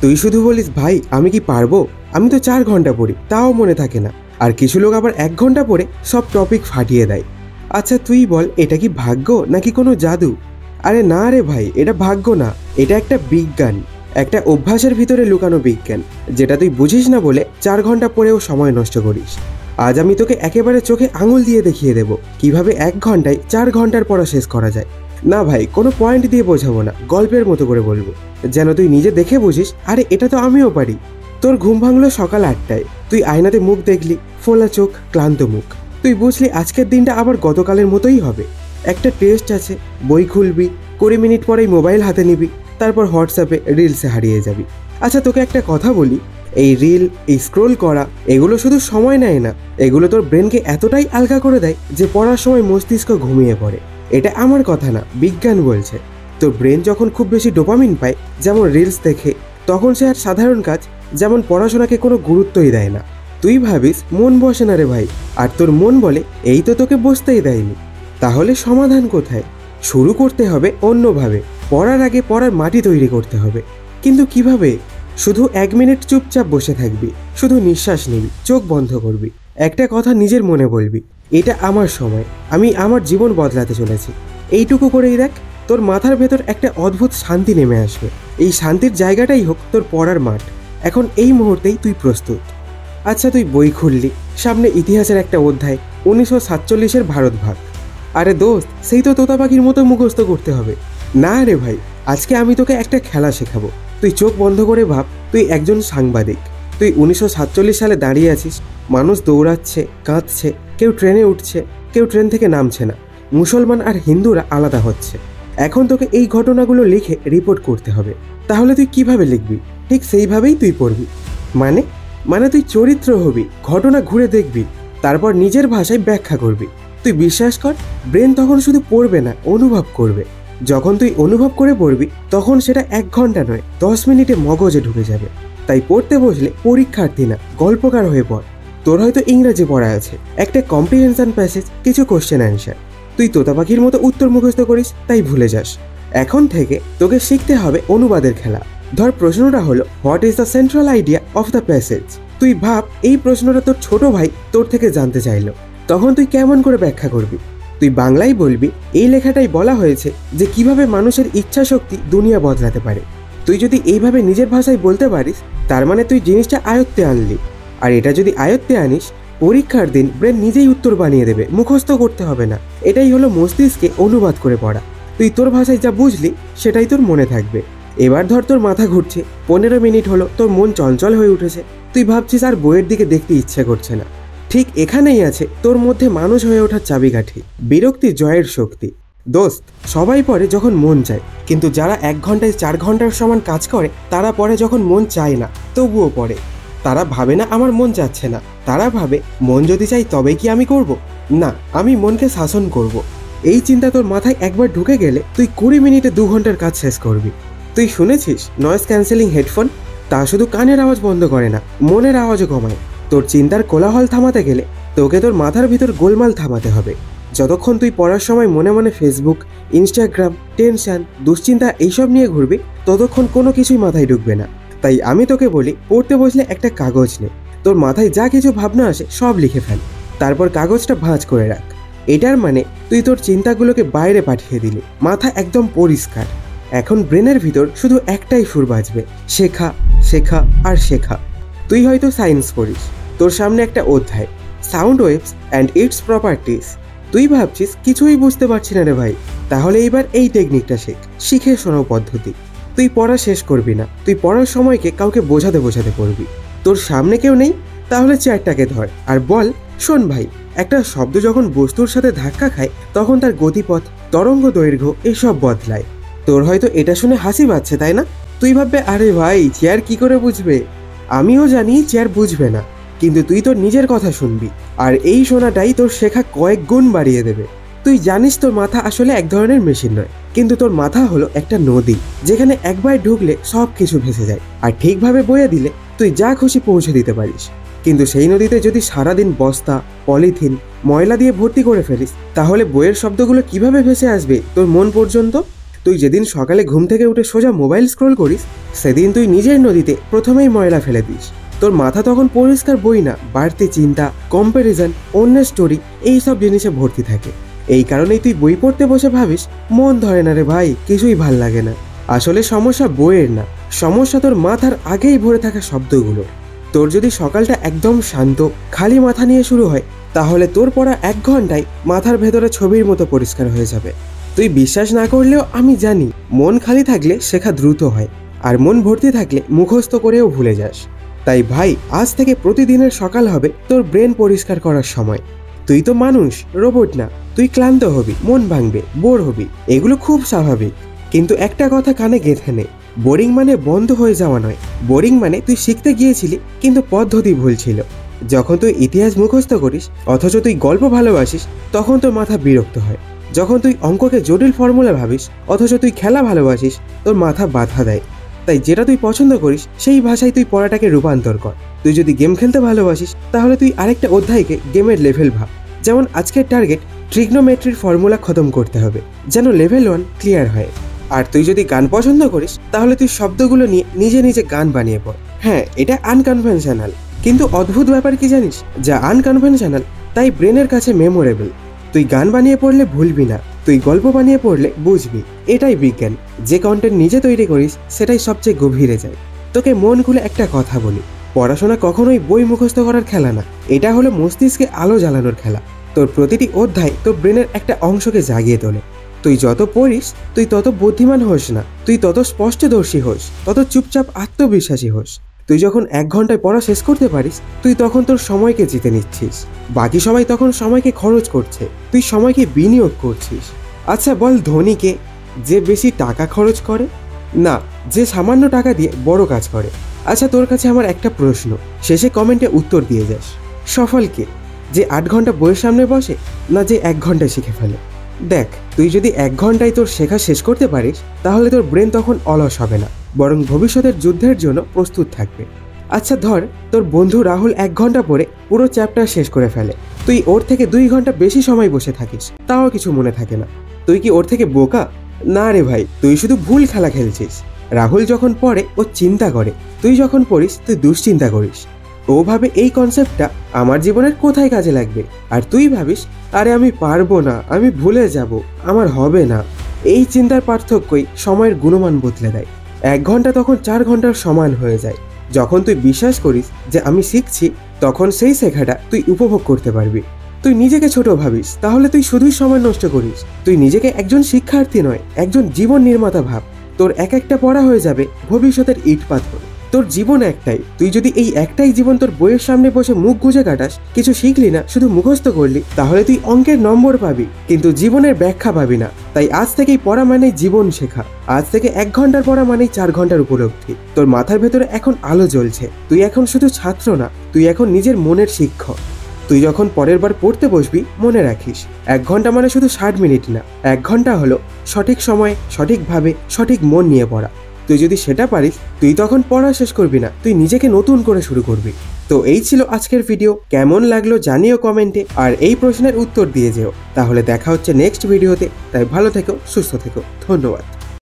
তুই শুধু বলিস ভাই আমি কি পারবো, আমি তো 4 ঘন্টা পড়ি তাও মনে থাকে না। আর কিছু লোক আবার 1 ঘন্টা পড়ে সব টপিক ফাটিয়ে দেয়। আচ্ছা তুই বল এটা কি ভাগ্য নাকি কোনো জাদু? আরে না রে ভাই, এটা ভাগ্য না, এটা একটা বিজ্ঞান, একটা অভ্যাসের ভিতরে লুকানো বিজ্ঞান, যেটা তুই বুঝিস না বলে 4 ঘন্টা পড়েও সময় নষ্ট করিস। আজ আমি তোকে একেবারে চোখে আঙুল দিয়ে দেখিয়ে দেব কিভাবে 1 ঘন্টায় 4 ঘন্টার পড়া শেষ করা যায়। না ভাই, কোনো পয়েন্ট দিয়ে বোঝাবো না, গল্পের মতো করে বলবো, যেন তুই নিজে দেখে বুঝিস আরে এটা তো আমিও পারি। তোর ঘুম ভাঙলো সকাল 8টায়, তুই আয়নাতে মুখ দেখলি, ফোলা চোখ, ক্লান্ত মুখ। তুই বুঝলি আজকের দিনটা আবার গতকালের মতোই হবে। একটা টেস্ট আছে, বই খুলবি, 20 মিনিট পরেই মোবাইল হাতে নিবি, তারপর হোয়াটসঅ্যাপে রিলসে হারিয়ে যাবি। আচ্ছা তোকে একটা কথা বলি, এই রিল, এই স্ক্রোল করা, এগুলো শুধু সময় নেয় না, এগুলো তোর ব্রেনকে এতটাই আলগা করে দেয় যে পড়ার সময় মস্তিষ্ক ঘুমিয়ে পড়ে। এটা আমার কথা না, বিজ্ঞান বলছে। তোর ব্রেন যখন খুব বেশি ডোপামিন পায়, যেমন রিলস দেখে, তখন সে আর সাধারণ কাজ যেমন পড়াশোনাকে কোনো গুরুত্বই দেয় না। তুই ভাবিস মন বসে না রে ভাই, আর তোর মন বলে এই তো তোকে বসতেই দেয়নি। তাহলে সমাধান কোথায়? শুরু করতে হবে অন্যভাবে। পড়ার আগে পড়ার মাটি তৈরি করতে হবে। কিন্তু কিভাবে? শুধু 1 মিনিট চুপচাপ বসে থাকবি, শুধু নিঃশ্বাস নিবি, চোখ বন্ধ করবি, একটা কথা নিজের মনে বলবি, এটা আমার সময়, আমি আমার জীবন বদলাতে চলেছি। এইটুকু করেই দেখ, তোর মাথার ভেতর একটা অদ্ভুত শান্তি নেমে আসবে। এই শান্তির জায়গাটাই হোক তোর পড়ার মাঠ। এখন এই মুহূর্তেই তুই প্রস্তুত। আচ্ছা তুই বই খুললি, সামনে ইতিহাসের একটা অধ্যায়, 1947-এর ভারত ভাগ। আরে দোস্ত, সেই তো তোতা পাখির মতো মুখস্থ করতে হবে। না রে ভাই, আজকে আমি তোকে একটা খেলা শেখাবো। তুই চোখ বন্ধ করে ভাব, তুই একজন সাংবাদিক। তুই 1947 সালে দাঁড়িয়ে আছিস, মানুষ দৌড়াচ্ছে, কাঁদছে, কেউ ট্রেনে উঠছে, কেউ ট্রেন থেকে নামছে না, মুসলমান আর হিন্দুরা আলাদা হচ্ছে। এখন তোকে এই ঘটনাগুলো লিখে রিপোর্ট করতে হবে। তাহলে তুই কিভাবে লিখবি? ঠিক সেইভাবেই তুই পড়বি। মানে তুই চরিত্র হবি, ঘটনা ঘুরে দেখবি, তারপর নিজের ভাষায় ব্যাখ্যা করবি। তুই বিশ্বাস কর, ব্রেন তখন শুধু পড়বে না, অনুভব করবে। যখন তুই অনুভব করে পড়বি, তখন সেটা 1 ঘন্টা নয়, 10 মিনিটে মগজে ঢুকে যাবে। তাই পড়তে বসলে পরীক্ষার্থী না, গল্পকার হয়ে পড়। তোর হয়তো ইংরাজি পড়া আছে, একটা কম্প্রিহেনশন প্যাসেজ, কিছু কোশ্চেন অ্যান্সার। তুই তোতা পাখির মতো উত্তর মুখস্থ করিস, তাই ভুলে যাস। এখন থেকে তোকে শিখতে হবে অনুবাদের খেলা। ধর প্রশ্নটা হলো, what is the central idea of the passage? তুই ভাব এই প্রশ্নটা তোর ছোট ভাই তোর থেকে জানতে চাইলো, তখন তুই কেমন করে ব্যাখ্যা করবি? তুই বাংলায় বলবি, এই লেখাটাই বলা হয়েছে যে কিভাবে মানুষের ইচ্ছা শক্তি দুনিয়া বদলাতে পারে। তুই যদি এইভাবে নিজের ভাষায় বলতে পারিস, তার মানে তুই জিনিসটা আয়ত্তে আনলি। আর এটা যদি আয়ত্তে আনিস, পরীক্ষার দিন ব্রেন নিজেই উত্তর বানিয়ে দেবে, মুখস্থ করতে হবে না। এটাই হলো মস্তিষ্কে অনুবাদ করে পড়া। তুই তোর ভাষায় যা বুঝলি সেটাই তোর মনে থাকবে। এবার ধর তোর মাথা ঘুরছে, 15 মিনিট হলো, তোর মন চঞ্চল হয়ে উঠেছে, তুই ভাবছিস আর বইয়ের দিকে দেখতে ইচ্ছে করছে না। ঠিক এখানেই আছে তোর মধ্যে মানুষ হয়ে ওঠার চাবিকাঠি, বিরক্তি জয়ের শক্তি। দোস্ত, সবাই পড়ে যখন মন চায়, কিন্তু যারা 1 ঘন্টায় 4 ঘন্টার সমান কাজ করে তারা পড়ে যখন মন চায় না, তবুও পড়ে। তারা ভাবে না আমার মন চাচ্ছে না, তারা ভাবে মন যদি চাই তবে কি আমি করব? না, আমি মনকে শাসন করব। এই চিন্তা তোর মাথায় একবার ঢুকে গেলে তুই 20 মিনিটে 2 ঘন্টার কাজ শেষ করবি। তুই শুনেছিস নয়েজ ক্যান্সেলিং হেডফোন? তা শুধু কানের আওয়াজ বন্ধ করে না, মনের আওয়াজও কমায়। তোর চিন্তার কোলাহল থামাতে গেলে তোকে তোর মাথার ভিতর গোলমাল থামাতে হবে। যতক্ষণ তুই পড়ার সময় মনে মনে ফেসবুক, ইনস্টাগ্রাম, টেনশন, দুশ্চিন্তা এইসব নিয়ে ঘুরবি, ততক্ষণ কোনো কিছুই মাথায় ঢুকবে না। তাই আমি তোকে বলি, পড়তে বসলে একটা কাগজ নে, তোর মাথায় যা কিছু ভাবনা আসে সব লিখে ফেল, তারপর কাগজটা ভাঁজ করে রাখ। এটার মানে তুই তোর চিন্তাগুলোকে বাইরে পাঠিয়ে দিলি, মাথা একদম পরিষ্কার। এখন ব্রেনের ভিতর শুধু একটাই সুর বাজবে, শেখা, শেখা আর শেখা। তুই হয়তো সায়েন্স পড়িস, তোর সামনে একটা অধ্যায়, sound waves and it's properties. তুই ভাবছিস কিছুই বুঝতে পারছি না রে ভাই, তাহলে এইবার এই টেকনিকটা শিখে শোনাও পদ্ধতি। তুই পড়া শেষ করবি না, তুই পড়ার সময়কে কাউকে বোঝাতে বোঝাতে পড়বি। তোর সামনে কেউ নেই, তাহলে চেয়ারটাকে ধর আর বল, শোন ভাই, একটা শব্দ যখন বস্তুর সাথে ধাক্কা খায় তখন তার গতিপথ, তরঙ্গ দৈর্ঘ্য এসব বদলায়। তোর হয়তো এটা শুনে হাসি পাচ্ছে, তাই না? তুই ভাববে আরে ভাই চেয়ার কি করে বুঝবে? আমিও জানি চেয়ার বুঝবে না, কিন্তু তুই তোর নিজের কথা শুনবি, আর এই শোনাটাই তোর শেখা কয়েক গুণ বাড়িয়ে দেবে। তুই জানিস তোর মাথা আসলে এক ধরনের মেশিন নয়, কিন্তু তোর মাথা হলো একটা নদী, যেখানে একবার ঢুকলে সব কিছু ভেসে যায়, আর ঠিকভাবে বয়ে দিলে তুই যা খুশি পৌঁছে দিতে পারিস। কিন্তু সেই নদীতে যদি সারাদিন বস্তা, পলিথিন, ময়লা দিয়ে ভর্তি করে ফেলিস, তাহলে বইয়ের শব্দগুলো কিভাবে ভেসে আসবে তোর মন পর্যন্ত? তুই যেদিন সকালে ঘুম থেকে উঠে সোজা মোবাইল স্ক্রল করিস সেদিন তুই নিজের নদীতে প্রথমেই ময়লা ফেলে দিস। তোর মাথা তখন পরিষ্কার বই না, বাড়তি চিন্তা, কম্প্যারিজন, অন্যের স্টোরি, এইসব জিনিসে ভর্তি থাকে। এই কারণেই তুই বই পড়তে বসে ভাবিস মন ধরে না রে ভাই, কিছুই ভাল লাগে না। আসলে সমস্যা বইয়ের না, সমস্যা তোর মাথার আগেই ভরে থাকা শব্দগুলো। তোর যদি সকালটা একদম শান্ত খালি মাথা নিয়ে শুরু হয় তাহলে তোর পড়া 1 ঘন্টায় মাথার ভেতরে ছবির মতো পরিষ্কার হয়ে যাবে। তুই বিশ্বাস না করলেও আমি জানি মন খালি থাকলে শেখা দ্রুত হয়, আর মন ভর্তি থাকলে মুখস্থ করেও ভুলে যাস। তাই ভাই, আজ থেকে প্রতিদিনের সকাল হবে তোর ব্রেন পরিষ্কার করার সময়। তুই তো মানুষ, রোবট না। তুই ক্লান্ত হবি, মন ভাঙবে, বোর হবি, এগুলো খুব স্বাভাবিক। কিন্তু একটা কথা কানে গেঁথে নে, বোরিং মানে বন্ধ হয়ে যাওয়া নয়, বোরিং মানে তুই শিখতে গিয়েছিলি কিন্তু পদ্ধতি ভুল ছিল। যখন তুই ইতিহাস মুখস্থ করিস অথচ তুই গল্প ভালোবাসিস তখন তোর মাথা বিরক্ত হয়। যখন তুই অঙ্ককে জটিল ফর্মুলা ভাবিস অথচ তুই খেলা ভালোবাসিস তোর মাথা বাধা দেয়। তাই যেটা তুই পছন্দ করিস সেই ভাষায় তুই পড়াটাকে রূপান্তর কর। তুই যদি গেম খেলতে ভালোবাসিস তাহলে তুই আরেকটা অধ্যায়কে গেমের লেভেল ভাব। যেমন আজকের টার্গেট ট্রিগনোমেট্রির ফর্মুলা খতম করতে হবে যেন লেভেল 1 ক্লিয়ার হয়। আর তুই যদি গান পছন্দ করিস তাহলে তুই শব্দগুলো নিয়ে নিজে নিজে গান বানিয়ে পড়। হ্যাঁ, এটা আনকনভেনশনাল, কিন্তু অদ্ভুত ব্যাপার কি জানিস, যা আনকনভেনশনাল তাই ব্রেনের কাছে মেমোরেবল। তুই গান বানিয়ে পড়লে ভুলবি না, তুই গল্প বানিয়ে পড়লে বুঝবি। এটাই বিজ্ঞান, যে কন্টেন্ট নিজে তৈরি করিস সেটাই সবচেয়ে গভীরে যায়। তোকে মন খুলে একটা কথা বলি, পড়াশোনা কখনোই বই মুখস্থ করার খেলা না, এটা হলো মস্তিষ্কে আলো জ্বালানোর খেলা। তোর প্রতিটি অধ্যায় তোর ব্রেনের একটা অংশকে জাগিয়ে তোলে। তুই যত পড়িস তুই তত বুদ্ধিমান হোস না, তুই তত স্পষ্টদর্শী হোস, তত চুপচাপ আত্মবিশ্বাসী হোস। তুই যখন 1 ঘন্টায় পড়া শেষ করতে পারিস তুই তখন তোর সময়কে জিতে নিচ্ছিস। বাকি সবাই তখন সময়কে খরচ করছে, তুই সময়কে বিনিয়োগ করছিস। আচ্ছা বল, ধনীকে? যে বেশি টাকা খরচ করে? না, যে সামান্য টাকা দিয়ে বড় কাজ করে। আচ্ছা তোর কাছে আমার একটা প্রশ্ন, শেষে কমেন্টে উত্তর দিয়ে যাস। সফলকে? যে 8 ঘন্টা বইয়ের সামনে বসে, না যে 1 ঘন্টায় শিখে ফেলে? দেখ, তুই যদি 1 ঘন্টায় তোর শেখা শেষ করতে পারিস তাহলে তোর ব্রেন তখন অলস হবে না, বরং ভবিষ্যতের যুদ্ধের জন্য প্রস্তুত থাকবে। আচ্ছা ধর, তোর বন্ধু রাহুল 1 ঘন্টা পরে পুরো চ্যাপ্টার শেষ করে ফেলে, তুই ওর থেকে 2 ঘন্টা বেশি সময় বসে থাকিস, তাও কিছু মনে থাকে না। তুই কি ওর থেকে বোকা? না রে ভাই, তুই শুধু ভুল খেলা খেলছিস। রাহুল যখন পড়ে ও চিন্তা করে, তুই যখন পড়িস তুই দুশ্চিন্তা করিস। ও ভাবে এই কনসেপ্টটা আমার জীবনের কোথায় কাজে লাগবে, আর তুই ভাবিস আরে আমি পারবো না, আমি ভুলে যাব, আমার হবে না। এই চিন্তার পার্থক্যই সময়ের গুণমান বদলে দেয়। 1 ঘন্টা তখন 4 ঘন্টার সমান হয়ে যায়। যখন তুই বিশ্বাস করিস যে আমি শিখছি, তখন সেই শেখাটা তুই উপভোগ করতে পারবি। তুই নিজেকে ছোট ভাবিস তাহলে তুই শুধুই সময় নষ্ট করিস। তুই নিজেকে একজন শিক্ষার্থী নয়, একজন জীবন নির্মাতা ভাব। তোর এক একটা পড়া হয়ে যাবে ভবিষ্যতের ইট পাথর। তোর জীবন একটাই, তুই যদি এই একটাই জীবন তোর বইয়ের সামনে বসে মুখ গুজে কাটাস, কিছু শিখলি না, শুধু মুখস্থ করলি, তাহলে তুই অঙ্কের নম্বর পাবি কিন্তু জীবনের ব্যাখ্যা পাবি না। তাই আজ থেকেই পড়া মানেই জীবন শেখা। আজ থেকে 1 ঘন্টার পড়া মানেই 4 ঘন্টার উপলব্ধি। তোর মাথার ভেতরে এখন আলো জ্বলছে, তুই এখন শুধু ছাত্র না, তুই এখন নিজের মনের শিক্ষক। তুই যখন পরের বার পড়তে বসবি মনে রাখিস 1 ঘন্টা মানে শুধু 60 মিনিট না, 1 ঘন্টা হলো সঠিক সময়ে সঠিকভাবে সঠিক মন নিয়ে পড়া। তুই যদি সেটা পারিস তুই তখন পড়া শেষ করবি না, তুই নিজেকে নতুন করে শুরু করবি। তো এই ছিল আজকের ভিডিও, কেমন লাগলো জানিও কমেন্টে, আর এই প্রশ্নের উত্তর দিয়ে যেও। তাহলে দেখা হচ্ছে নেক্সট ভিডিওতে, তাই ভালো থেকো, সুস্থ থেকো, ধন্যবাদ।